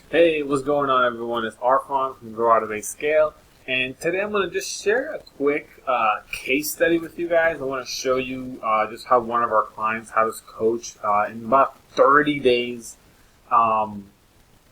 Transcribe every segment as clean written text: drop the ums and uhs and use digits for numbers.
Hey, what's going on, everyone? It's Arfon from Grow Out of a Scale, and today I'm going to just share a quick case study with you guys. I want to show you just how one of our clients, how this coach, in about 30 days,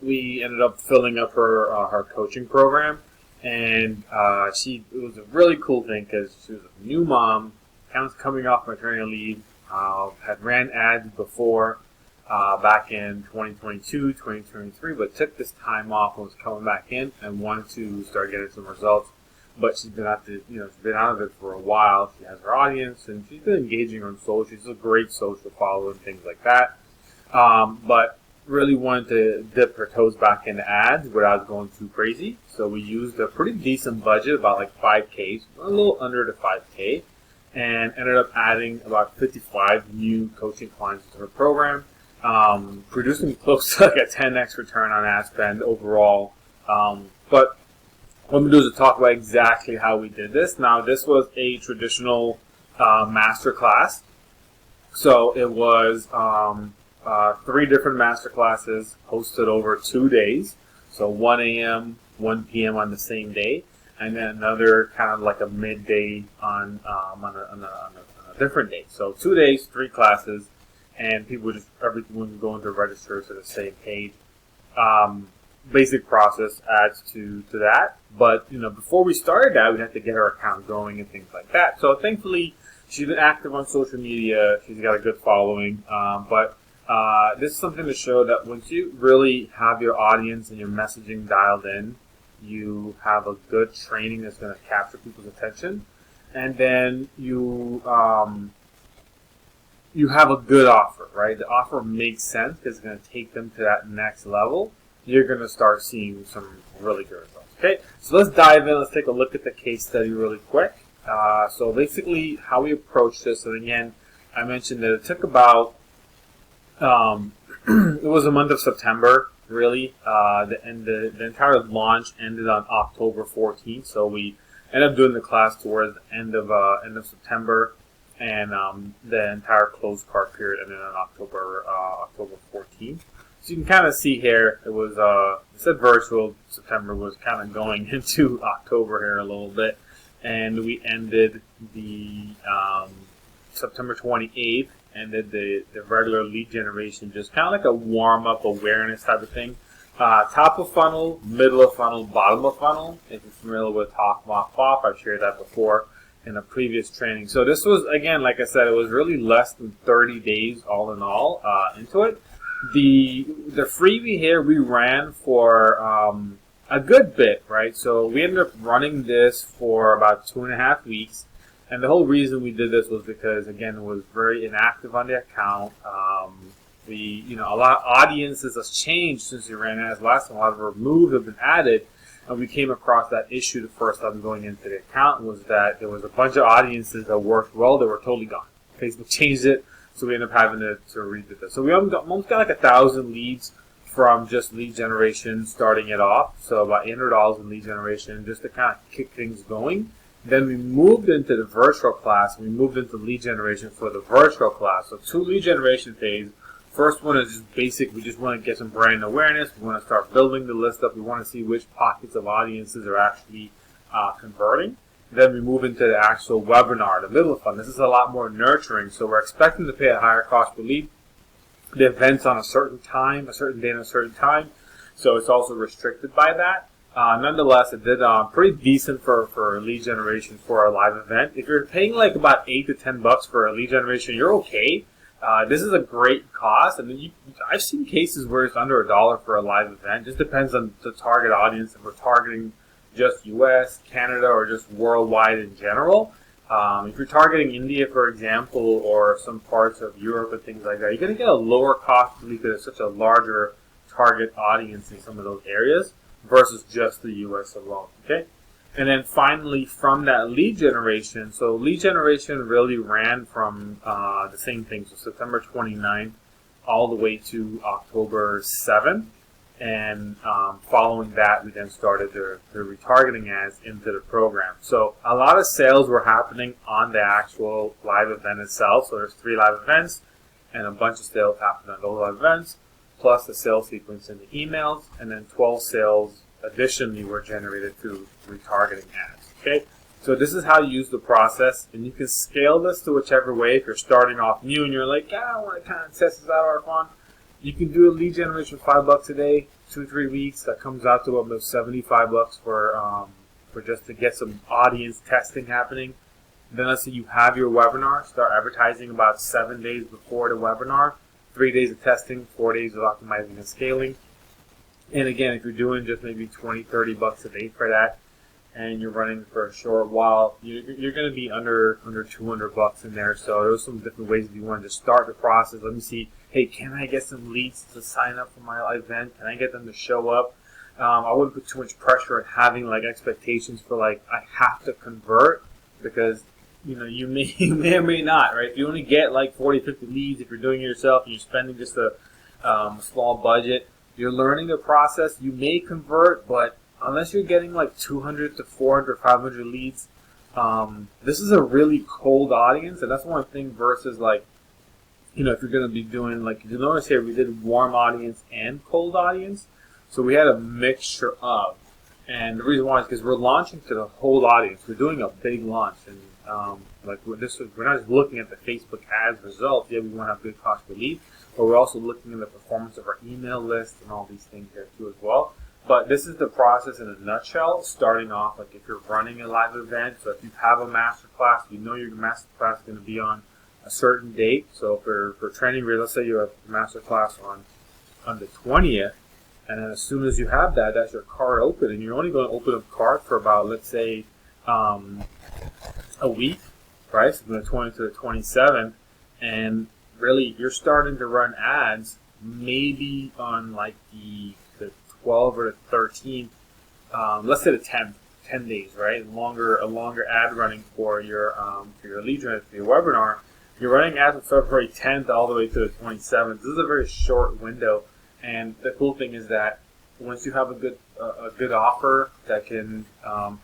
we ended up filling up her coaching program, and it was a really cool thing because she was a new mom, kind of coming off maternity leave, had ran ads before. Back in 2022, 2023, but took this time off and was coming back in and wanted to start getting some results. But she's been she's been out of it for a while. She has her audience and she's been engaging on social. She's a great social follower and things like that. But really wanted to dip her toes back into ads without going too crazy. So we used a pretty decent budget, about like 5K, a little under the 5K, and ended up adding about 55 new coaching clients to her program. Producing close to like a 10x return on ad spend overall. But what I'm going to do is talk about exactly how we did this. Now, this was a traditional master class. So it was 3 different master classes hosted over 2 days. So 1 a.m., 1 p.m. on the same day, and then another kind of like a midday on a different day. So 2 days, 3 classes. And people everyone was going to register to the same page. Basic process adds to that. But, before we started that, we had to get her account going and things like that. So thankfully, she's been active on social media. She's got a good following. But this is something to show that once you really have your audience and your messaging dialed in, you have a good training that's going to capture people's attention. And then you have a good offer, right? The offer makes sense because it's going to take them to that next level. You're going to start seeing some really good results. Okay, so let's dive in. Let's take a look at the case study really quick. So basically how we approached this, and again, I mentioned that it took about, it was the month of September, really. The entire launch ended on October 14th, so we ended up doing the class towards the end of September. And the entire closed cart period ended on October 14th. So you can kind of see here, it was it said virtual. September was kind of going into October here a little bit, and we ended the September 28th. Ended the regular lead generation, just kind of like a warm up awareness type of thing. Top of funnel, middle of funnel, bottom of funnel. If you're familiar with Talk Mop Off, I've shared that before in a previous training. So this was, again, like I said, it was really less than 30 days all in all into it. The freebie here we ran for a good bit, right? So we ended up running this for about 2.5 weeks. And the whole reason we did this was because, again, it was very inactive on the account. A lot of audiences has changed since we ran ads last time. A lot of removed have been added. And we came across that issue the first time going into the account, was that there was a bunch of audiences that worked well that were totally gone. Facebook changed it, so we ended up having to redo this. So we almost got like 1,000 leads from just lead generation starting it off. So about $800 in lead generation just to kind of kick things going. Then we moved into the virtual class. We moved into lead generation for the virtual class. So 2 lead generation phase. First one is just basic. We just want to get some brand awareness. We want to start building the list up. We want to see which pockets of audiences are actually converting. Then we move into the actual webinar, the middle fund. This is a lot more nurturing. So we're expecting to pay a higher cost per lead. The event's on a certain time, a certain day and a certain time. So it's also restricted by that. Nonetheless, it did pretty decent for lead generation for our live event. If you're paying like about $8 to $10 for a lead generation, you're okay. This is a great cost, and then I've seen cases where it's under $1 for a live event. Just depends on the target audience. If we're targeting just U.S., Canada, or just worldwide in general. If you're targeting India, for example, or some parts of Europe and things like that, you're going to get a lower cost because it's such a larger target audience in some of those areas versus just the U.S. alone. Okay. And then finally, from that lead generation, so lead generation really ran from the same thing, so September 29th all the way to October 7th. And following that, we then started the retargeting ads into the program. So a lot of sales were happening on the actual live event itself. So there's 3 live events, and a bunch of sales happened on those live events. plus the sales sequence in the emails, and then 12 sales additionally were generated through retargeting ads. Okay, so this is how you use the process, and you can scale this to whichever way. If you're starting off new and you're like, I want to kind of test this out, Arfon, you can do a lead generation for $5 a day, 2-3 weeks. That comes out to about $75 for just to get some audience testing happening. Then let's say you have your webinar, start advertising about 7 days before the webinar, 3 days of testing, 4 days of optimizing and scaling. And again, if you're doing just maybe $20-30 a day for that, and you're running for a short while, you're going to be under $200 in there. So there's some different ways if you want to start the process. Let me see, hey, can I get some leads to sign up for my event? Can I get them to show up? I wouldn't put too much pressure on having like expectations for like I have to convert, because you may or may not, right? If you only get like 40-50 leads, if you're doing it yourself and you're spending just a small budget, you're learning the process. You may convert, but unless you're getting like 200 to 400, 500 leads, this is a really cold audience, and that's one thing versus like, if you're going to be doing, like, you notice here we did warm audience and cold audience, so we had a mixture of, and the reason why is because we're launching to the whole audience. We're doing a big launch, and we're not just looking at the Facebook ads results. Yeah, we want to have good cost per lead, but we're also looking at the performance of our email list and all these things there too as well. But this is the process in a nutshell, starting off, like if you're running a live event, so if you have a masterclass, you know your masterclass is going to be on a certain date. So for training, let's say you have a masterclass on the 20th, and then as soon as you have that, that's your card open, and you're only going to open a card for about, let's say, a week, right? So from the 20th to the 27th, and really you're starting to run ads maybe on like the 12th or the 13th, let's say the 10th, 10 days, right? A longer ad running for your lead gen, for your webinar. You're running ads from February 10th all the way to the 27th. This is a very short window, and the cool thing is that once you have a good offer that can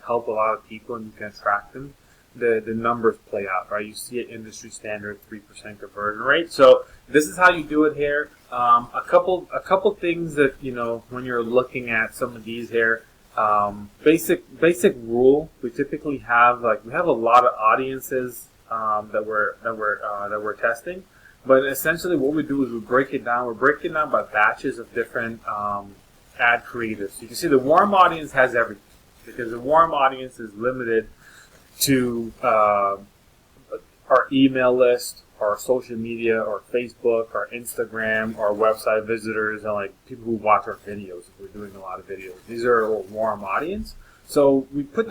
help a lot of people and you can attract them, the numbers play out, right? You see an industry standard 3% conversion rate. So this is how you do it here. A couple things that when you're looking at some of these here, basic rule. We typically have we have a lot of audiences that we're testing, but essentially what we do is we break it down. We're breaking it down by batches of different ad creatives. You can see the warm audience has everything, because the warm audience is limited to our email list, our social media, our Facebook, our Instagram, our website visitors, and like people who watch our videos if we're doing a lot of videos. These are a warm audience. So we put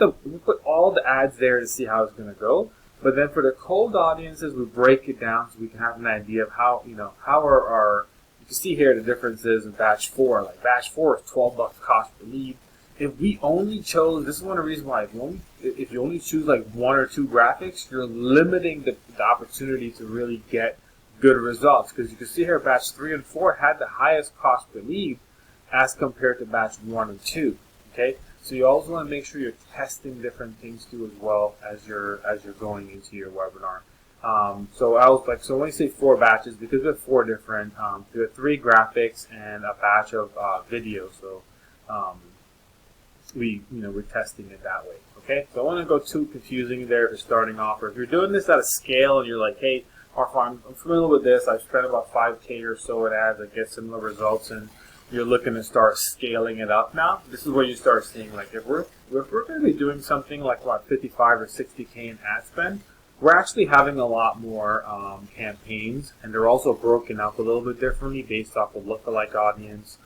all the ads there to see how it's going to go. But then for the cold audiences, we break it down so we can have an idea of how are our. You can see here the differences in batch 4. Like batch 4 is $12 cost per lead. If we only chose, this is one of the reasons why, if you only choose like 1 or 2 graphics, you're limiting the opportunity to really get good results. Because you can see here, batch 3 and 4 had the highest cost per lead as compared to batch 1 and 2. Okay, so you also want to make sure you're testing different things too as well as you're going into your webinar. So when you say 4 batches, because we have 4 different, we have 3 graphics and a batch of video. So we're testing it that way. Okay, so I don't want to go too confusing there for starting off. Or if you're doing this at a scale and you're like, hey, I'm familiar with this, I've spent about $5K or so at ads, I get similar results, and you're looking to start scaling it up now, this is where you start seeing, like, if we're going to be doing something like about 55 or 60K in ad spend, we're actually having a lot more campaigns, and they're also broken up a little bit differently based off of lookalike audience,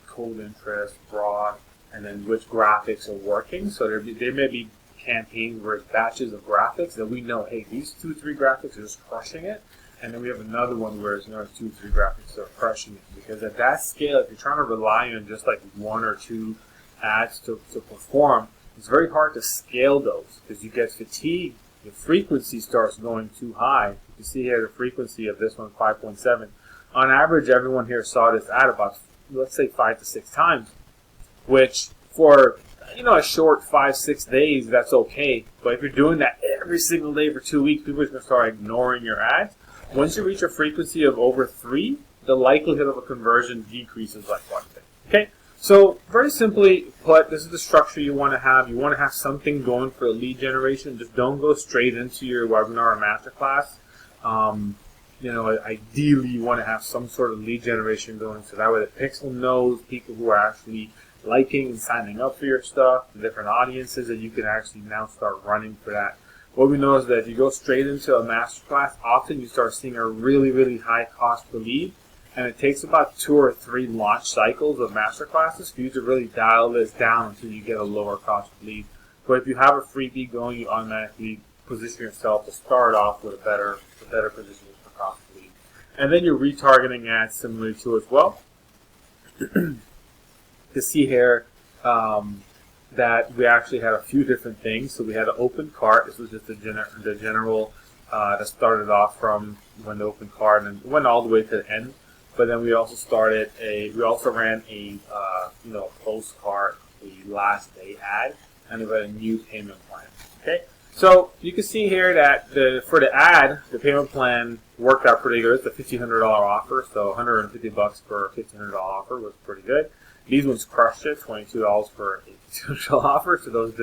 cold interest, broad, and then which graphics are working. So there may be campaigns where it's batches of graphics that we know, hey, these 2-3 graphics are just crushing it, and then we have another one where it's 2-3 graphics that are crushing it. Because at that scale, if you're trying to rely on just like 1 or 2 ads to perform, it's very hard to scale those because you get fatigued. The frequency starts going too high. You can see here the frequency of this one, 5.7. On average, everyone here saw this ad about, let's say, 5 to 6 times, which for a short 5-6 days, that's okay. But if you're doing that every single day for 2 weeks, people are going to start ignoring your ads. Once you reach a frequency of over 3, the likelihood of a conversion decreases by quite a bit. Okay, so very simply put, this is the structure you want to have. You want to have something going for lead generation. Just don't go straight into your webinar or masterclass. Ideally you want to have some sort of lead generation going, so that way the Pixel knows people who are actually liking and signing up for your stuff, the different audiences that you can actually now start running for that. What we know is that if you go straight into a masterclass, often you start seeing a really, really high cost per lead, and it takes about 2 or 3 launch cycles of masterclasses for you to really dial this down until you get a lower cost per lead. But if you have a freebie going, you automatically position yourself to start off with a better position for cost per lead. And then your retargeting ads similarly too as well. To see here that we actually had a few different things. So we had an open cart. This was just the general that started off from when the open cart and went all the way to the end. But then we also ran a postcard, a last day ad, and we had a new payment plan. Okay, so you can see here that for the ad, the payment plan worked out pretty good. It's a $1,500 offer, so $150 for a $1,500 offer was pretty good. These ones crushed it, $22 for a $200 offer. So those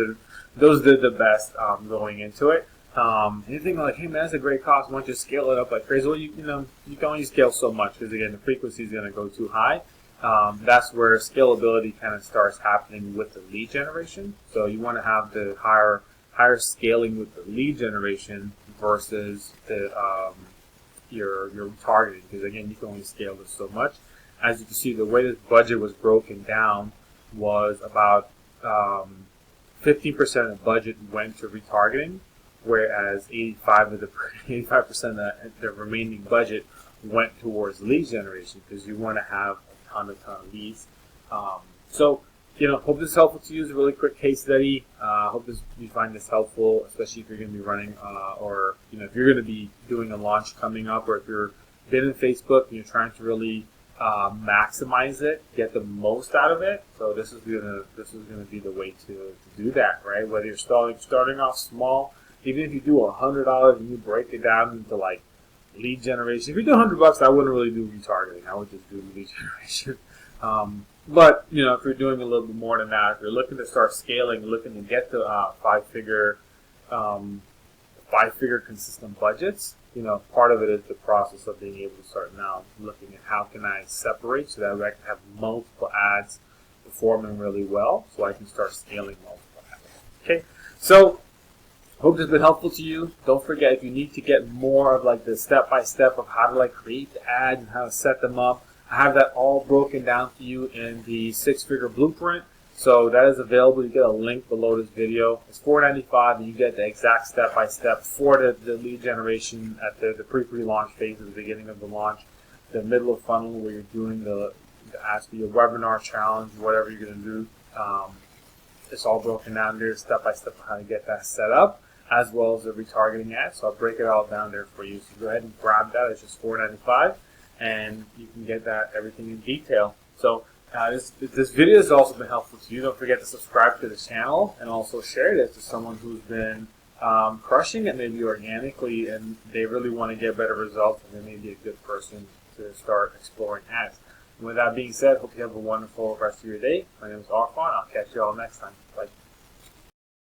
did the best going into it. Anything like, hey man, that's a great cost. Why don't you scale it up like crazy? Well, you can only scale so much because again, the frequency is going to go too high. That's where scalability kind of starts happening with the lead generation. So you want to have the higher scaling with the lead generation versus the your targeting, because again, you can only scale this so much. As you can see, the way this budget was broken down was about 15% of the budget went to retargeting, whereas 85% of the remaining budget went towards lead generation, because you want to have a ton of leads. Hope this is helpful to you. It's a really quick case study. Hope you find this helpful, especially if you're going to be running or if you're going to be doing a launch coming up, or if you're been in Facebook and you're trying to really maximize it, get the most out of it. So this is gonna be the way to do that, right? Whether you're starting off small, even if you do $100 and you break it down into like lead generation. If you do $100, I wouldn't really do retargeting. I would just do lead generation. But if you're doing a little bit more than that, if you're looking to start scaling, looking to get to five-figure consistent budgets, part of it is the process of being able to start now looking at how can I separate so that I can have multiple ads performing really well, so I can start scaling multiple ads. Okay, so hope this has been helpful to you. Don't forget, if you need to get more of like the step-by-step of how to create the ads and how to set them up, I have that all broken down for you in the 6-figure blueprint. So that is available. You get a link below this video. It's $4.95, and you get the exact step-by-step for the lead generation at the pre-launch phase, at the beginning of the launch, the middle of funnel where you're doing the ask for your webinar challenge, whatever you're going to do. It's all broken down there, step-by-step, on how to get that set up, as well as the retargeting ad. So I'll break it all down there for you. So go ahead and grab that. It's just $4.95, and you can get that everything in detail. So this video has also been helpful to you. Don't forget to subscribe to the channel and also share this to someone who's been crushing it maybe organically and they really want to get better results, and they may be a good person to start exploring ads. And with that being said, hope you have a wonderful rest of your day. My name is Arfan. I'll catch you all next time. Bye.